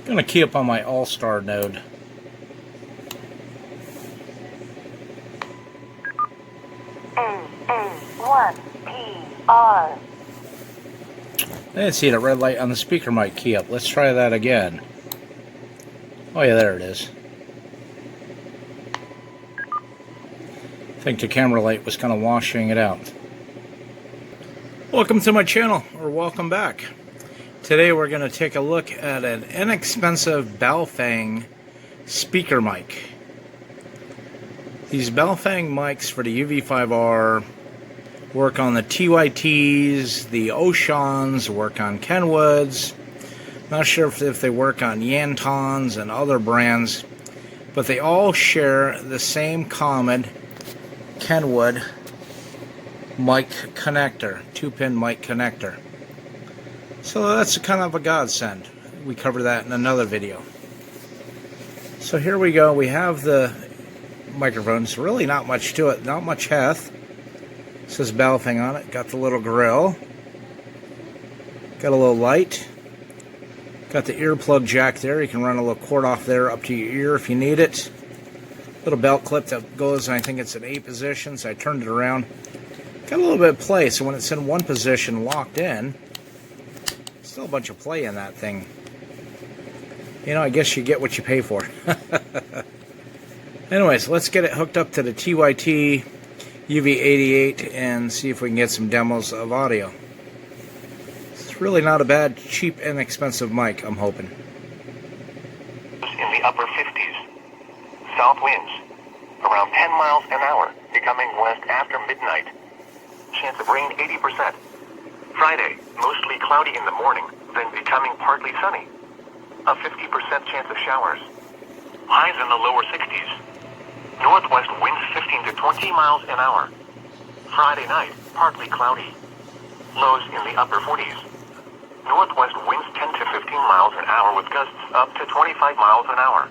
Gonna key up on my All-Star node. AA1PR. I didn't see that red light on the speaker mic key up. Let's try that again. Oh yeah, there it is. I think the camera light was kind of washing it out. Welcome to my channel, or welcome back. Today we're going to take a look at an inexpensive Baofeng speaker mic. These Baofeng mics for the UV5R work on the TYTs, the Oceans, work on Kenwoods. Not sure if they work on Yantons and other brands, but they all share the same common Kenwood mic connector, 2-pin mic connector. So that's kind of a godsend. We cover that in another video. So here we go. We have the microphones. Really not much to it. Not much heft. It says Baofeng on it. Got the little grill. Got a little light. Got the earplug jack there. You can run a little cord off there up to your ear if you need it. Little belt clip that goes, I think it's in 8 positions. I turned it around. Got a little bit of play, so when it's in one position locked in, still a bunch of play in that thing. You know, I guess you get what you pay for. Anyways, let's get it hooked up to the TYT UV88 and see if we can get some demos of audio. It's really not a bad, cheap, inexpensive mic, I'm hoping. In the upper 50s. South winds, around 10 miles an hour, becoming west after midnight. Chance of rain 80%. Friday, mostly cloudy in the morning, then becoming partly sunny. A 50% chance of showers. Highs in the lower 60s. Northwest winds 15 to 20 miles an hour. Friday night, partly cloudy. Lows in the upper 40s. Northwest winds 10 to 15 miles an hour with gusts up to 25 miles an hour.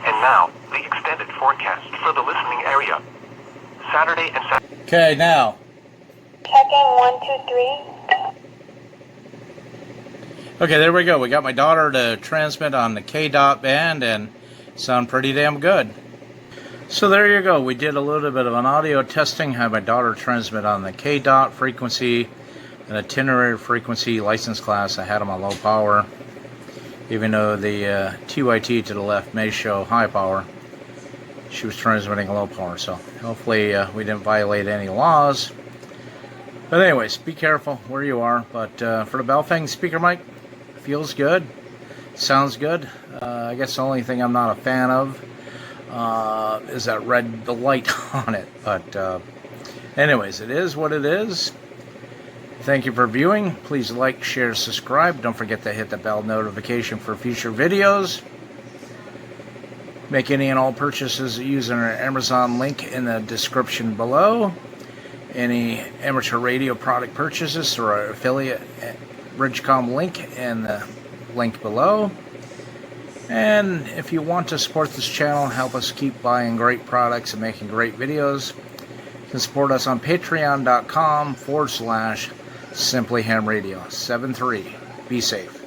And now, the extended forecast for the listening area. Saturday and Saturday. Okay, now. Checking 1, 2, 3. Okay, there we go. We got my daughter to transmit on the K-dot band and sound pretty damn good. So there you go. We did a little bit of an audio testing. Had my daughter transmit on the K-dot frequency, an itinerary frequency license class. I had them on low power. Even though the TYT to the left may show high power, she was transmitting low power. So hopefully we didn't violate any laws. But anyways, be careful where you are. But for the Baofeng speaker mic, feels good, sounds good. I guess the only thing I'm not a fan of is that the light on it. But anyways, it is what it is. Thank you for viewing. Please like, share, subscribe. Don't forget to hit the bell notification for future videos. Make any and all purchases using our Amazon link in the description below. Any amateur radio product purchases through our affiliate Bridgecomm link in the link below. And if you want to support this channel, help us keep buying great products and making great videos, you can support us on patreon.com/SimplyHamRadio 73. Be safe.